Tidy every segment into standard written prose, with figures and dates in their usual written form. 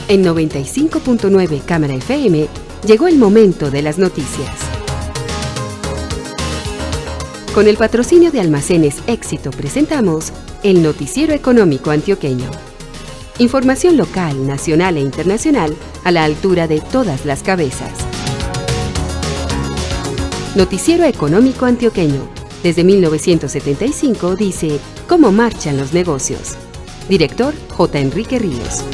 En 95.9 Cámara FM llegó el momento de las noticias. Con el patrocinio de Almacenes Éxito presentamos el Noticiero Económico Antioqueño. Información local, nacional e internacional a la altura de todas las cabezas. Noticiero Económico Antioqueño. Desde 1975 dice cómo marchan los negocios. Director J. Enrique Ríos.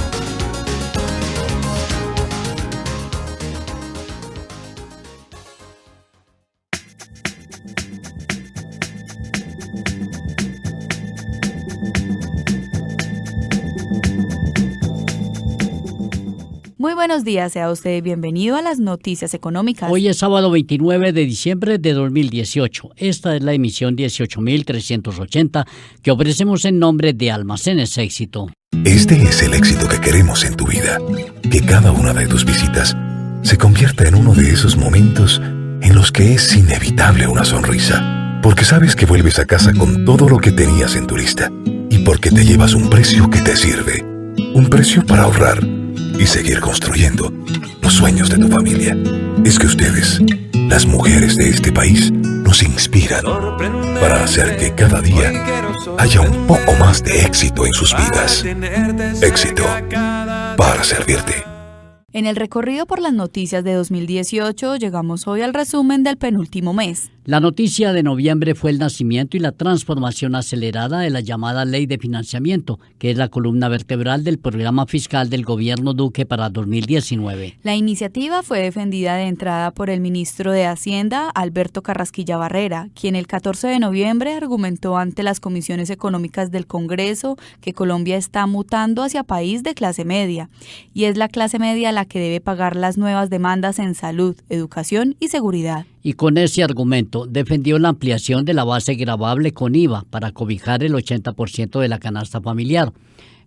Muy buenos días, sea usted bienvenido a las noticias económicas. Hoy es sábado 29 de diciembre de 2018. Esta es la emisión 18.380 que ofrecemos en nombre de Almacenes Éxito. Este es el éxito que queremos en tu vida. Que cada una de tus visitas se convierta en uno de esos momentos en los que es inevitable una sonrisa. Porque sabes que vuelves a casa con todo lo que tenías en tu lista. Y porque te llevas un precio que te sirve. Un precio para ahorrar y seguir construyendo los sueños de tu familia. Es que ustedes, las mujeres de este país, nos inspiran para hacer que cada día haya un poco más de éxito en sus vidas. Éxito para servirte. En el recorrido por las noticias de 2018 llegamos hoy al resumen del penúltimo mes. La noticia de noviembre fue el nacimiento y la transformación acelerada de la llamada Ley de Financiamiento, que es la columna vertebral del programa fiscal del gobierno Duque para 2019. La iniciativa fue defendida de entrada por el ministro de Hacienda, Alberto Carrasquilla Barrera, quien el 14 de noviembre argumentó ante las comisiones económicas del Congreso que Colombia está mutando hacia país de clase media, y es la clase media la que debe pagar las nuevas demandas en salud, educación y seguridad. Y con ese argumento defendió la ampliación de la base gravable con IVA para cobijar el 80% de la canasta familiar.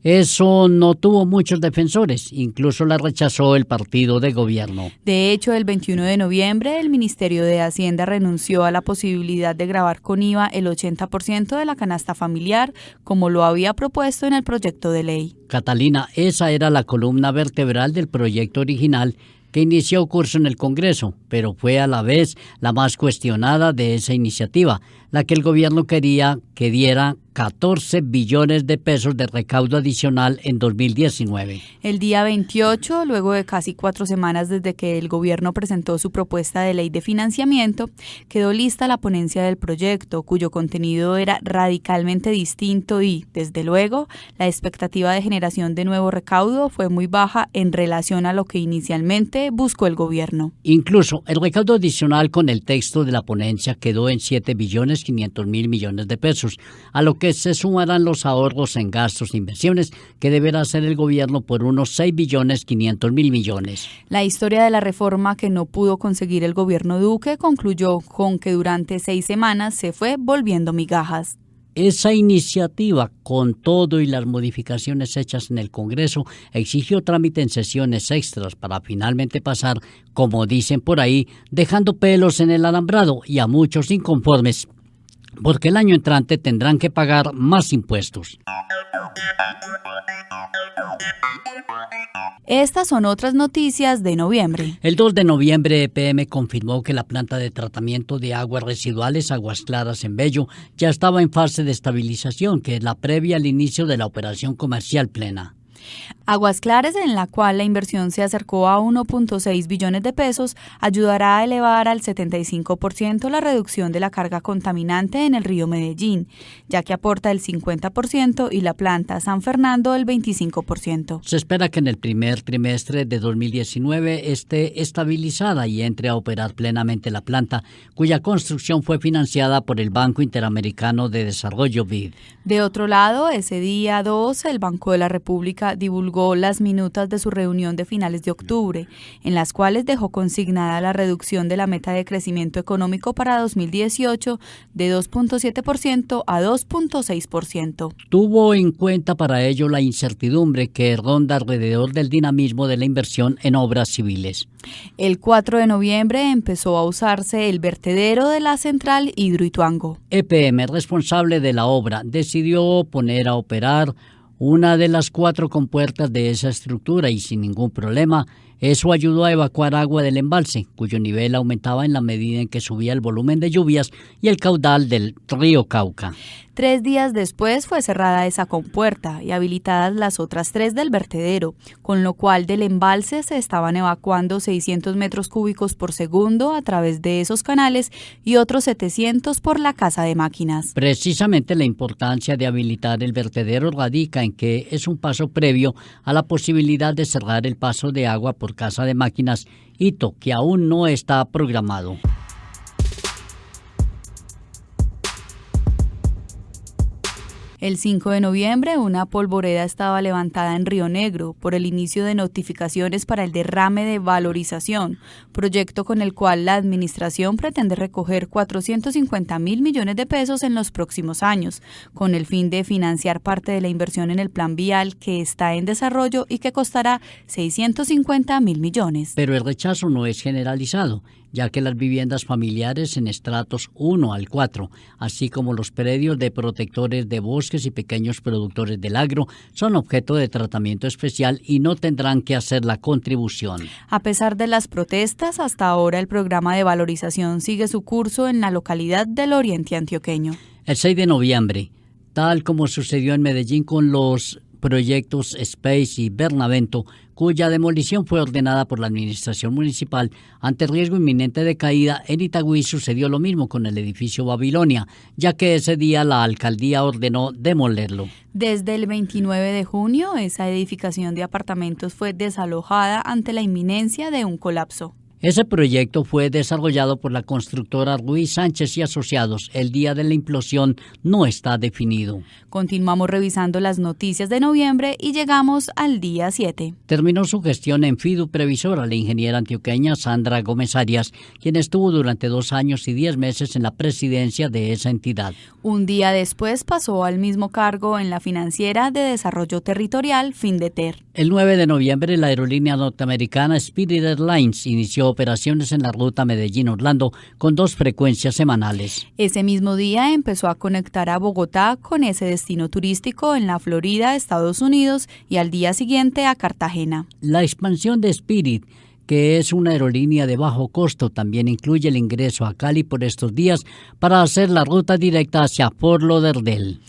Eso no tuvo muchos defensores, incluso la rechazó el partido de gobierno. De hecho, el 21 de noviembre, el Ministerio de Hacienda renunció a la posibilidad de gravar con IVA el 80% de la canasta familiar, como lo había propuesto en el proyecto de ley. Catalina, esa era la columna vertebral del proyecto original que inició curso en el Congreso, pero fue a la vez la más cuestionada de esa iniciativa, la que el gobierno quería que diera 14 billones de pesos de recaudo adicional en 2019. El día 28, luego de casi 4 semanas desde que el gobierno presentó su propuesta de ley de financiamiento, quedó lista la ponencia del proyecto, cuyo contenido era radicalmente distinto y, desde luego, la expectativa de generación de nuevo recaudo fue muy baja en relación a lo que inicialmente buscó el gobierno. Incluso el recaudo adicional con el texto de la ponencia quedó en 7.500.000 millones de pesos, a lo que se sumarán los ahorros en gastos e inversiones que deberá hacer el gobierno por unos 6.500.000 millones. La historia de la reforma que no pudo conseguir el gobierno Duque concluyó con que durante 6 semanas se fue volviendo migajas. Esa iniciativa, con todo y las modificaciones hechas en el Congreso, exigió trámite en sesiones extras para finalmente pasar, como dicen por ahí, dejando pelos en el alambrado y a muchos inconformes, porque el año entrante tendrán que pagar más impuestos. Estas son otras noticias de noviembre. El 2 de noviembre, EPM confirmó que la planta de tratamiento de aguas residuales Aguas Claras en Bello ya estaba en fase de estabilización, que es la previa al inicio de la operación comercial plena. Aguas Claras, en la cual la inversión se acercó a 1.6 billones de pesos, ayudará a elevar al 75% la reducción de la carga contaminante en el río Medellín, ya que aporta el 50% y la planta San Fernando el 25%. Se espera que en el primer trimestre de 2019 esté estabilizada y entre a operar plenamente la planta, cuya construcción fue financiada por el Banco Interamericano de Desarrollo BID. De otro lado, ese día 2, el Banco de la República divulgó las minutas de su reunión de finales de octubre, en las cuales dejó consignada la reducción de la meta de crecimiento económico para 2018 de 2.7% a 2.6%. Tuvo en cuenta para ello la incertidumbre que ronda alrededor del dinamismo de la inversión en obras civiles. El 4 de noviembre empezó a usarse el vertedero de la central Hidroituango. EPM, responsable de la obra, decidió poner a operar una de las 4 compuertas de esa estructura y sin ningún problema. Eso ayudó a evacuar agua del embalse, cuyo nivel aumentaba en la medida en que subía el volumen de lluvias y el caudal del río Cauca. 3 días después fue cerrada esa compuerta y habilitadas las otras 3 del vertedero, con lo cual del embalse se estaban evacuando 600 metros cúbicos por segundo a través de esos canales y otros 700 por la casa de máquinas. Precisamente la importancia de habilitar el vertedero radica en que es un paso previo a la posibilidad de cerrar el paso de agua por casa de máquinas, hito que aún no está programado. El 5 de noviembre, una polvoreda estaba levantada en Río Negro por el inicio de notificaciones para el derrame de valorización, proyecto con el cual la administración pretende recoger 450.000 millones de pesos en los próximos años, con el fin de financiar parte de la inversión en el plan vial que está en desarrollo y que costará 650.000 millones. Pero el rechazo no es generalizado, ya que las viviendas familiares en estratos 1 al 4, así como los predios de protectores de bosques y pequeños productores del agro, son objeto de tratamiento especial y no tendrán que hacer la contribución. A pesar de las protestas, hasta ahora el programa de valorización sigue su curso en la localidad del Oriente Antioqueño. El 6 de noviembre, tal como sucedió en Medellín con los proyectos Space y Bernavento, cuya demolición fue ordenada por la administración municipal ante riesgo inminente de caída, en Itagüí sucedió lo mismo con el edificio Babilonia, ya que ese día la alcaldía ordenó demolerlo. Desde el 29 de junio, esa edificación de apartamentos fue desalojada ante la inminencia de un colapso. Ese proyecto fue desarrollado por la constructora Ruiz Sánchez y Asociados. El día de la implosión no está definido. Continuamos revisando las noticias de noviembre y llegamos al día 7. Terminó su gestión en Fidu Previsora la ingeniera antioqueña Sandra Gómez Arias, quien estuvo durante 2 años y 10 meses en la presidencia de esa entidad. Un día después pasó al mismo cargo en la Financiera de Desarrollo Territorial Findeter. El 9 de noviembre, la aerolínea norteamericana Spirit Airlines inició operaciones en la ruta Medellín-Orlando con 2 frecuencias semanales. Ese mismo día empezó a conectar a Bogotá con ese destino turístico en la Florida, Estados Unidos, y al día siguiente a Cartagena. La expansión de Spirit, que es una aerolínea de bajo costo, también incluye el ingreso a Cali por estos días para hacer la ruta directa hacia Fort Lauderdale.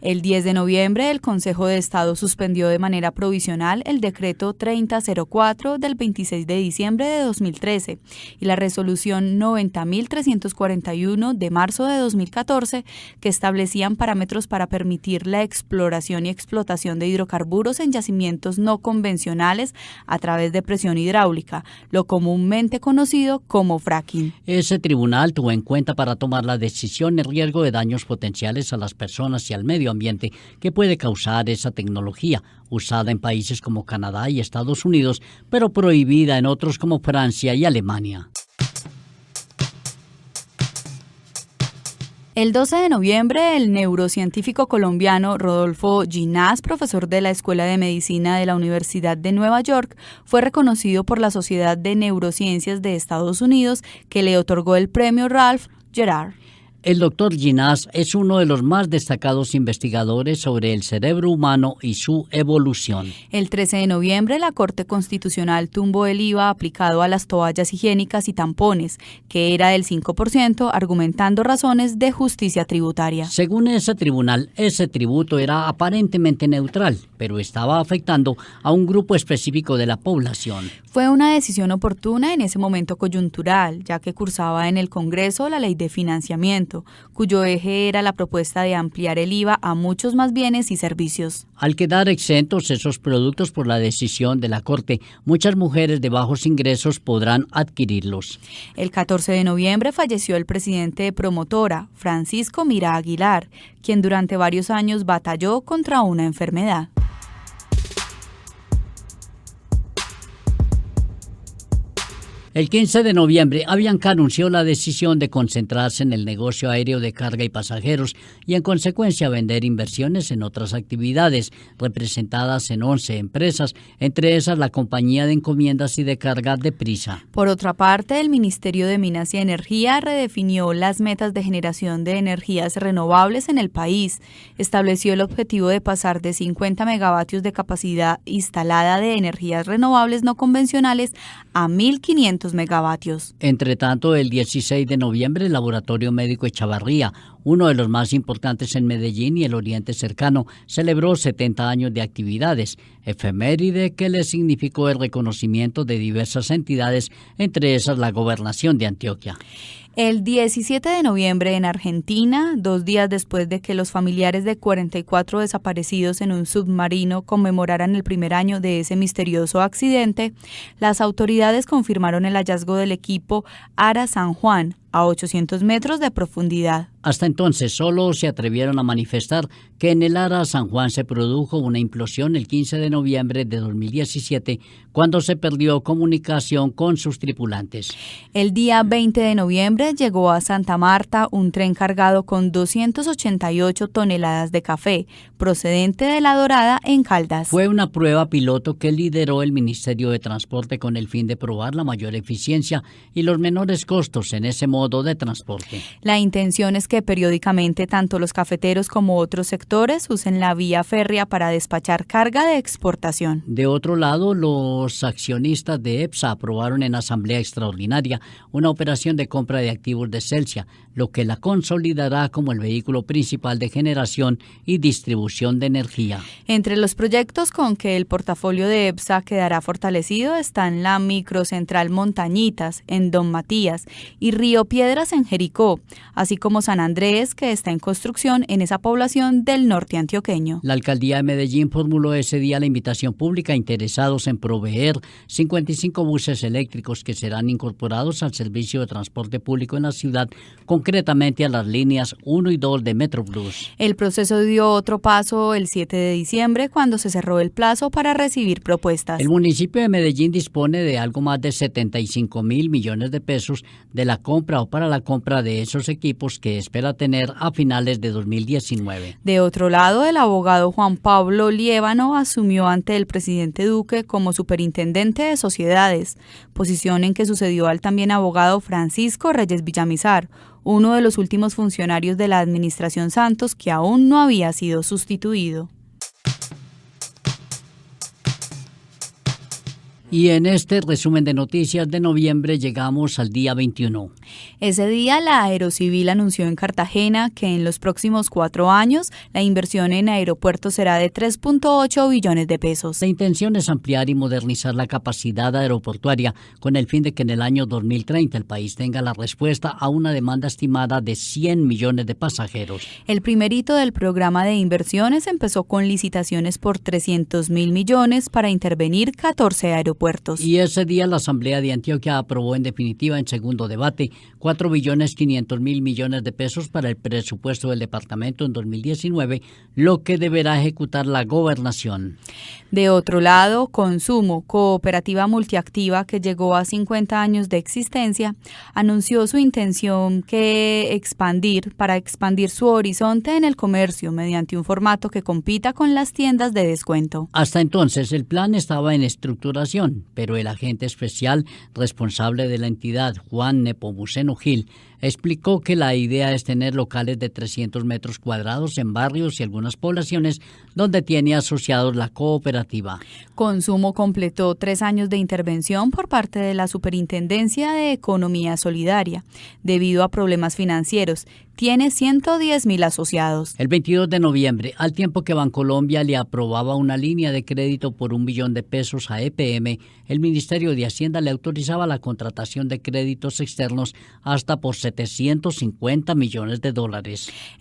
El 10 de noviembre, el Consejo de Estado suspendió de manera provisional el decreto 3004 del 26 de diciembre de 2013 y la resolución 90.341 de marzo de 2014, que establecían parámetros para permitir la exploración y explotación de hidrocarburos en yacimientos no convencionales a través de presión hidráulica, lo comúnmente conocido como fracking. Ese tribunal tuvo en cuenta para tomar la decisión el riesgo de daños potenciales a las personas y al medio ambiente que puede causar esa tecnología, usada en países como Canadá y Estados Unidos, pero prohibida en otros como Francia y Alemania. El 12 de noviembre, el neurocientífico colombiano Rodolfo Ginás, profesor de la Escuela de Medicina de la Universidad de Nueva York, fue reconocido por la Sociedad de Neurociencias de Estados Unidos, que le otorgó el premio Ralph Gerard. El doctor Ginás es uno de los más destacados investigadores sobre el cerebro humano y su evolución. El 13 de noviembre, la Corte Constitucional tumbó el IVA aplicado a las toallas higiénicas y tampones, que era del 5%, argumentando razones de justicia tributaria. Según ese tribunal, ese tributo era aparentemente neutral, pero estaba afectando a un grupo específico de la población. Fue una decisión oportuna en ese momento coyuntural, ya que cursaba en el Congreso la Ley de Financiamiento, cuyo eje era la propuesta de ampliar el IVA a muchos más bienes y servicios. Al quedar exentos esos productos por la decisión de la Corte, muchas mujeres de bajos ingresos podrán adquirirlos. El 14 de noviembre falleció el presidente de Promotora, Francisco Mira Aguilar, quien durante varios años batalló contra una enfermedad. El 15 de noviembre, Avianca anunció la decisión de concentrarse en el negocio aéreo de carga y pasajeros y en consecuencia vender inversiones en otras actividades, representadas en 11 empresas, entre esas la compañía de encomiendas y de carga Deprisa. Por otra parte, el Ministerio de Minas y Energía redefinió las metas de generación de energías renovables en el país. Estableció el objetivo de pasar de 50 megavatios de capacidad instalada de energías renovables no convencionales a 1.500 megavatios. Entre tanto, el 16 de noviembre, el Laboratorio Médico Echavarría, uno de los más importantes en Medellín y el Oriente Cercano, celebró 70 años de actividades, efeméride que le significó el reconocimiento de diversas entidades, entre esas la Gobernación de Antioquia. El 17 de noviembre en Argentina, 2 días después de que los familiares de 44 desaparecidos en un submarino conmemoraran el primer año de ese misterioso accidente, las autoridades confirmaron el hallazgo del equipo Ara San Juan a 800 metros de profundidad. Hasta entonces solo se atrevieron a manifestar que en el Ara San Juan se produjo una implosión el 15 de noviembre de 2017, cuando se perdió comunicación con sus tripulantes. El día 20 de noviembre llegó a Santa Marta un tren cargado con 288 toneladas de café, procedente de La Dorada en Caldas. Fue una prueba piloto que lideró el Ministerio de Transporte con el fin de probar la mayor eficiencia y los menores costos en ese modo de transporte. La intención es que periódicamente tanto los cafeteros como otros sectores usen la vía férrea para despachar carga de exportación. De otro lado, los accionistas de EPSA aprobaron en asamblea extraordinaria una operación de compra de activos de Celsia, lo que la consolidará como el vehículo principal de generación y distribución de energía. Entre los proyectos con que el portafolio de EPSA quedará fortalecido están la microcentral Montañitas en Don Matías y Río Piedras en Jericó, así como San Andrés, que está en construcción en esa población del norte antioqueño. La alcaldía de Medellín formuló ese día la invitación pública a interesados en proveer 55 buses eléctricos que serán incorporados al servicio de transporte público en la ciudad, concretamente a las líneas 1 y 2 de Metrobús. El proceso dio otro paso el 7 de diciembre, cuando se cerró el plazo para recibir propuestas. El municipio de Medellín dispone de algo más de 75.000 millones de pesos de la compra o para la compra de esos equipos que espera tener a finales de 2019. De otro lado, el abogado Juan Pablo Liévano asumió ante el presidente Duque como superintendente de sociedades, posición en que sucedió al también abogado Francisco Reyes Villamizar, uno de los últimos funcionarios de la administración Santos que aún no había sido sustituido. Y en este resumen de noticias de noviembre llegamos al día 21. Ese día la Aerocivil anunció en Cartagena que en los próximos 4 años la inversión en aeropuertos será de 3.8 billones de pesos. La intención es ampliar y modernizar la capacidad aeroportuaria con el fin de que en el año 2030 el país tenga la respuesta a una demanda estimada de 100 millones de pasajeros. El primer hito del programa de inversiones empezó con licitaciones por 300.000 millones para intervenir 14 aeropuertos. Y ese día la Asamblea de Antioquia aprobó en definitiva en segundo debate 4.500.000 millones de pesos para el presupuesto del departamento en 2019, lo que deberá ejecutar la gobernación. De otro lado, Consumo, cooperativa multiactiva que llegó a 50 años de existencia, anunció su intención para expandir su horizonte en el comercio mediante un formato que compita con las tiendas de descuento. Hasta entonces el plan estaba en estructuración, pero el agente especial responsable de la entidad, Juan Nepomuceno Gil, explicó que la idea es tener locales de 300 metros cuadrados en barrios y algunas poblaciones donde tiene asociados la cooperativa. Consumo completó 3 años de intervención por parte de la Superintendencia de Economía Solidaria. Debido a problemas financieros, tiene 110.000 asociados. El 22 de noviembre, al tiempo que Bancolombia le aprobaba una línea de crédito por 1 billón de pesos a EPM, el Ministerio de Hacienda le autorizaba la contratación de créditos externos hasta por $750 millones.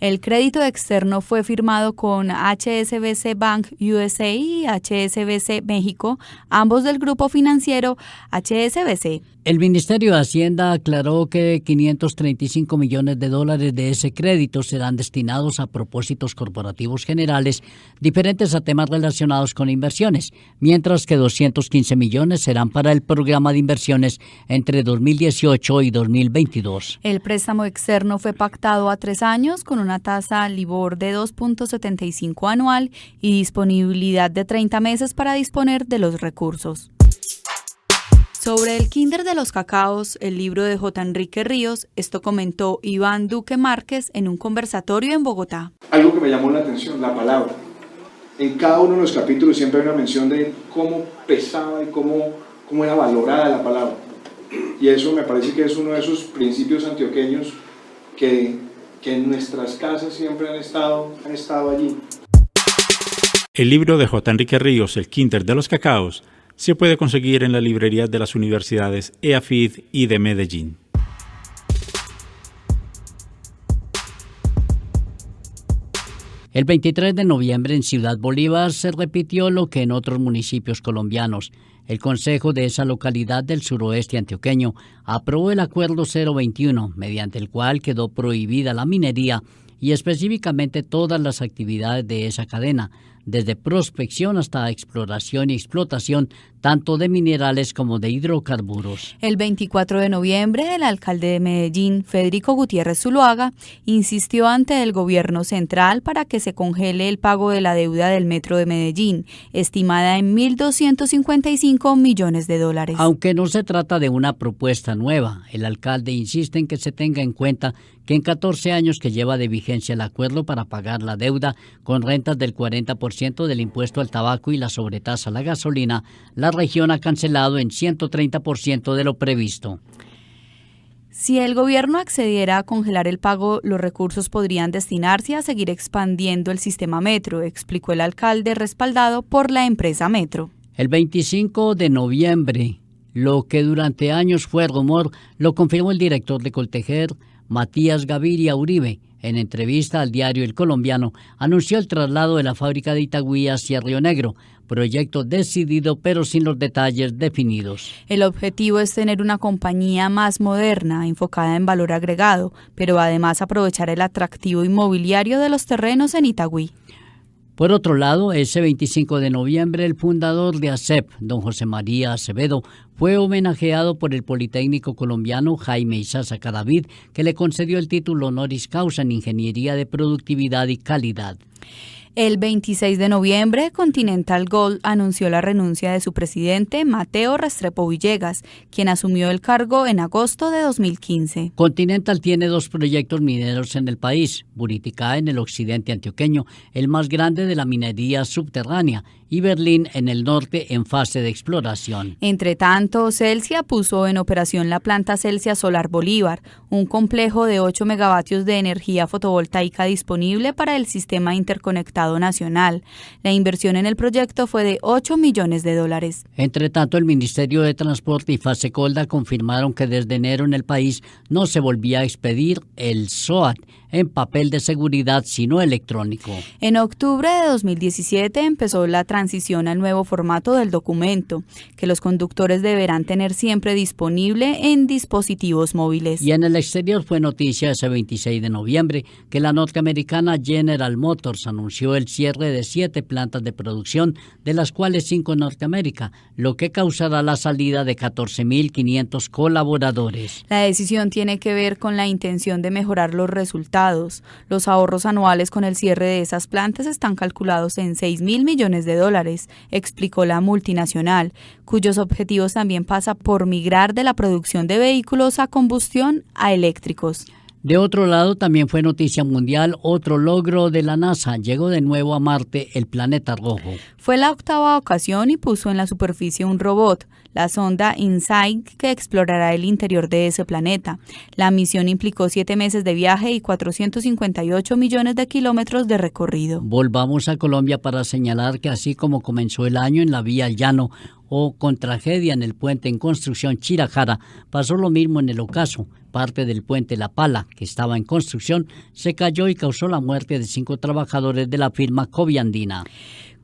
El crédito externo fue firmado con HSBC Bank USA y HSBC México, ambos del grupo financiero HSBC. El Ministerio de Hacienda aclaró que $535 millones de ese crédito serán destinados a propósitos corporativos generales diferentes a temas relacionados con inversiones, mientras que 215 millones serán para el programa de inversiones entre 2018 y 2022. El préstamo externo fue pactado a 3 años con una tasa LIBOR de 2.75 anual y disponibilidad de 30 meses para disponer de los recursos. Sobre el Kinder de los Cacaos, el libro de J. Enrique Ríos, esto comentó Iván Duque Márquez en un conversatorio en Bogotá. Algo que me llamó la atención, la palabra. En cada uno de los capítulos siempre hay una mención de cómo pesaba y cómo era valorada la palabra. Y eso me parece que es uno de esos principios antioqueños que en nuestras casas siempre han estado allí. El libro de J. Enrique Ríos, El Kinder de los Cacaos, se puede conseguir en las librerías de las universidades EAFID y de Medellín. El 23 de noviembre en Ciudad Bolívar se repitió lo que en otros municipios colombianos. El Consejo de esa localidad del suroeste antioqueño aprobó el Acuerdo 021, mediante el cual quedó prohibida la minería y específicamente todas las actividades de esa cadena, desde prospección hasta exploración y explotación, tanto de minerales como de hidrocarburos. El 24 de noviembre, el alcalde de Medellín, Federico Gutiérrez Zuluaga, insistió ante el gobierno central para que se congele el pago de la deuda del Metro de Medellín, estimada en $1.255 millones. Aunque no se trata de una propuesta nueva, el alcalde insiste en que se tenga en cuenta que en 14 años que lleva de vigencia el acuerdo para pagar la deuda con rentas del 40% del impuesto al tabaco y la sobretasa a la gasolina, la región ha cancelado en 130% de lo previsto. Si el gobierno accediera a congelar el pago, los recursos podrían destinarse a seguir expandiendo el sistema Metro, explicó el alcalde, respaldado por la empresa Metro. El 25 de noviembre, lo que durante años fue rumor, lo confirmó el director de Coltejer, Matías Gaviria Uribe. En entrevista al diario El Colombiano, anunció el traslado de la fábrica de Itagüí hacia Río Negro, proyecto decidido pero sin los detalles definidos. El objetivo es tener una compañía más moderna, enfocada en valor agregado, pero además aprovechar el atractivo inmobiliario de los terrenos en Itagüí. Por otro lado, ese 25 de noviembre, el fundador de ASEP, don José María Acevedo, fue homenajeado por el Politécnico colombiano Jaime Isaza Cadavid, que le concedió el título honoris causa en Ingeniería de Productividad y Calidad. El 26 de noviembre, Continental Gold anunció la renuncia de su presidente, Mateo Restrepo Villegas, quien asumió el cargo en agosto de 2015. Continental tiene 2 proyectos mineros en el país, Buriticá en el occidente antioqueño, el más grande de la minería subterránea, y Berlín en el norte en fase de exploración. Entre tanto, Celsia puso en operación la planta Celsia Solar Bolívar, un complejo de 8 megavatios de energía fotovoltaica disponible para el sistema interconectado nacional. La inversión en el proyecto fue de $8 millones. Entre tanto, el Ministerio de Transporte y Fasecolda confirmaron que desde enero en el país no se volvía a expedir el SOAT en papel de seguridad, sino electrónico. En octubre de 2017 empezó la transición al nuevo formato del documento, que los conductores deberán tener siempre disponible en dispositivos móviles. Y en el exterior fue noticia ese 26 de noviembre que la norteamericana General Motors anunció el cierre de 7 plantas de producción, de las cuales 5 en Norteamérica, lo que causará la salida de 14.500 colaboradores. La decisión tiene que ver con la intención de mejorar los resultados. Los ahorros anuales con el cierre de esas plantas están calculados en $6.000 millones, explicó la multinacional, cuyos objetivos también pasa por migrar de la producción de vehículos a combustión a eléctricos. De otro lado, también fue noticia mundial otro logro de la NASA. Llegó de nuevo a Marte, el planeta rojo. Fue la 8ª ocasión y puso en la superficie un robot, la sonda InSight, que explorará el interior de ese planeta. La misión implicó 7 meses de viaje y 458 millones de kilómetros de recorrido. Volvamos a Colombia para señalar que así como comenzó el año en la vía al llano o con tragedia en el puente en construcción Chirajara, pasó lo mismo en el ocaso. parte del puente La Pala, que estaba en construcción, se cayó y causó la muerte de 5 trabajadores de la firma Coviandina.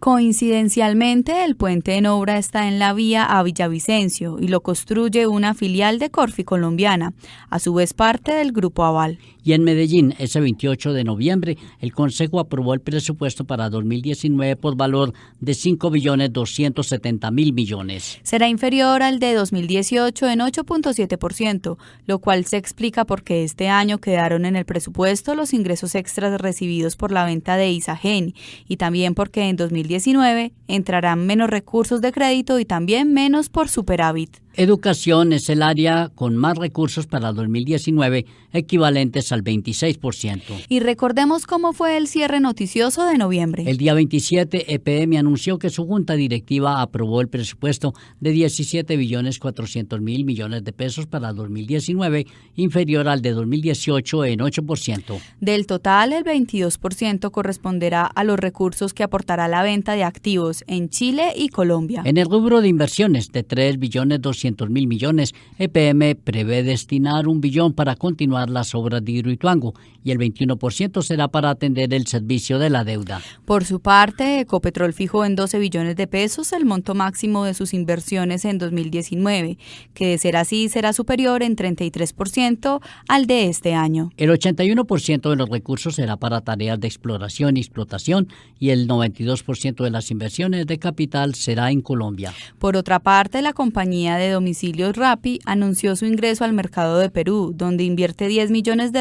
Coincidencialmente, el puente en obra está en la vía a Villavicencio y lo construye una filial de Corfi colombiana, a su vez parte del Grupo Aval. Y en Medellín, ese 28 de noviembre, el Consejo aprobó el presupuesto para 2019 por valor de 5.270.000 millones. Será inferior al de 2018 en 8.7%, lo cual se explica porque este año quedaron en el presupuesto los ingresos extras recibidos por la venta de Isagen y también porque en 2019 entrarán menos recursos de crédito y también menos por superávit. Educación es el área con más recursos para 2019, equivalentes al 26%. Y recordemos cómo fue el cierre noticioso de noviembre. El día 27, EPM anunció que su junta directiva aprobó el presupuesto de 17.400.000 millones de pesos para 2019, inferior al de 2018 en 8%. Del total, el 22% corresponderá a los recursos que aportará la venta de activos en Chile y Colombia. En el rubro de inversiones de 3.200.000 millones, EPM prevé destinar 1 billón para continuar las obras de Hidroituango y el 21% será para atender el servicio de la deuda. Por su parte, Ecopetrol fijó en 12 billones de pesos el monto máximo de sus inversiones en 2019, que de ser así será superior en 33% al de este año. El 81% de los recursos será para tareas de exploración y explotación y el 92% de las inversiones de capital será en Colombia. Por otra parte, la compañía de domicilios Rappi anunció su ingreso al mercado de Perú, donde invierte $10 millones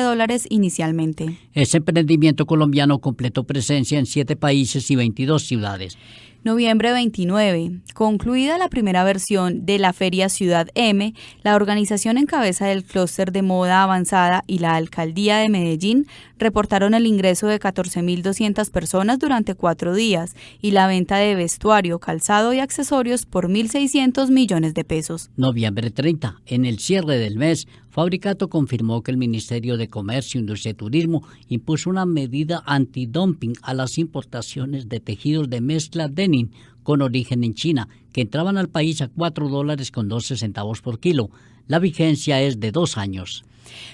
inicialmente. Ese emprendimiento colombiano completó presencia en 7 países y 22 ciudades. Noviembre 29. Concluida la primera versión de la Feria Ciudad M, la organización en cabeza del clúster de moda avanzada y la Alcaldía de Medellín reportaron el ingreso de 14.200 personas durante 4 días y la venta de vestuario, calzado y accesorios por 1.600 millones de pesos. Noviembre 30. En el cierre del mes, Fabricato confirmó que el Ministerio de Comercio, Industria y Turismo impuso una medida antidumping a las importaciones de tejidos de mezcla denim con origen en China, que entraban al país a $4.12 por kilo. La vigencia es de 2 años.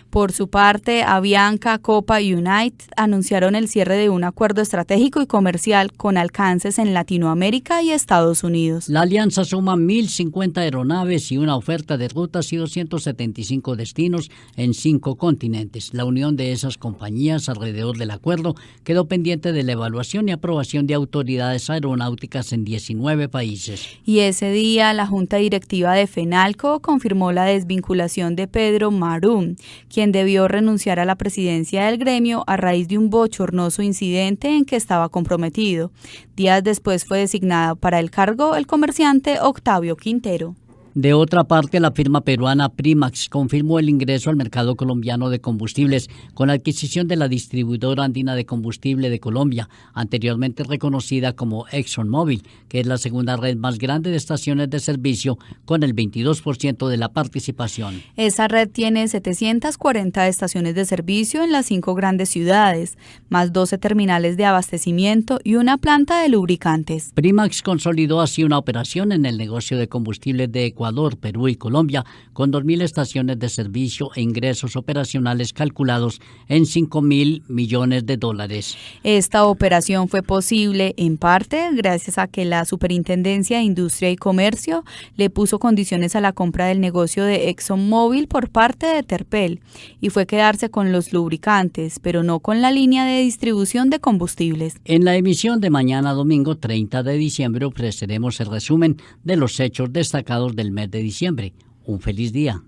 Por su parte, Avianca, Copa y United anunciaron el cierre de un acuerdo estratégico y comercial con alcances en Latinoamérica y Estados Unidos. La alianza suma 1.050 aeronaves y una oferta de rutas y 275 destinos en 5 continentes. La unión de esas compañías alrededor del acuerdo quedó pendiente de la evaluación y aprobación de autoridades aeronáuticas en 19 países. Y ese día, la Junta Directiva de FENALCO confirmó la desvinculación de Pedro Marum, quien debió renunciar a la presidencia del gremio a raíz de un bochornoso incidente en que estaba comprometido. Días después fue designado para el cargo el comerciante Octavio Quintero. De otra parte, la firma peruana Primax confirmó el ingreso al mercado colombiano de combustibles con la adquisición de la distribuidora andina de combustible de Colombia, anteriormente reconocida como ExxonMobil, que es la segunda red más grande de estaciones de servicio con el 22% de la participación. Esa red tiene 740 estaciones de servicio en las 5 grandes ciudades, más 12 terminales de abastecimiento y una planta de lubricantes. Primax consolidó así una operación en el negocio de combustibles de Ecuador, Perú y Colombia, con 2.000 estaciones de servicio e ingresos operacionales calculados en $5.000 millones. Esta operación fue posible, en parte, gracias a que la Superintendencia de Industria y Comercio le puso condiciones a la compra del negocio de ExxonMobil por parte de Terpel, y fue quedarse con los lubricantes, pero no con la línea de distribución de combustibles. En la emisión de mañana domingo 30 de diciembre ofreceremos el resumen de los hechos destacados del mes de diciembre. Un feliz día.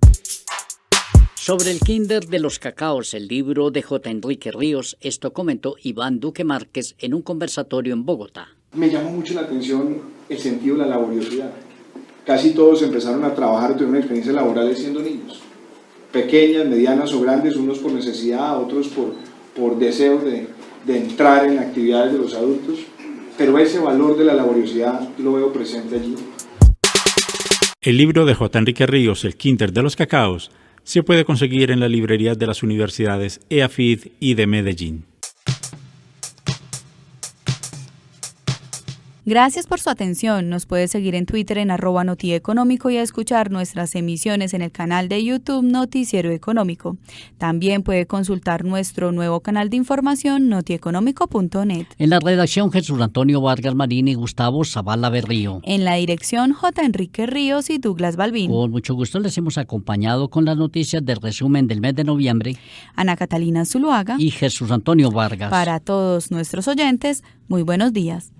Sobre el Kinder de los Cacaos, el libro de J. Enrique Ríos, esto comentó Iván Duque Márquez en un conversatorio en Bogotá. Me llamó mucho la atención el sentido de la laboriosidad. Casi todos empezaron a trabajar, tuvieron experiencias laborales siendo niños. Pequeñas, medianas o grandes, unos por necesidad, otros por deseos de entrar en actividades de los adultos. Pero ese valor de la laboriosidad lo veo presente allí. El libro de J. Enrique Ríos, El Kinder de los Cacaos, se puede conseguir en las librerías de las universidades EAFID y de Medellín. Gracias por su atención. Nos puede seguir en Twitter en @notieconómico y a escuchar nuestras emisiones en el canal de YouTube Noticiero Económico. También puede consultar nuestro nuevo canal de información notieconómico.net. En la redacción Jesús Antonio Vargas Marín y Gustavo Zavala Berrío. En la dirección J. Enrique Ríos y Douglas Balbín. Con mucho gusto les hemos acompañado con las noticias del resumen del mes de noviembre. Ana Catalina Zuluaga y Jesús Antonio Vargas. Para todos nuestros oyentes, muy buenos días.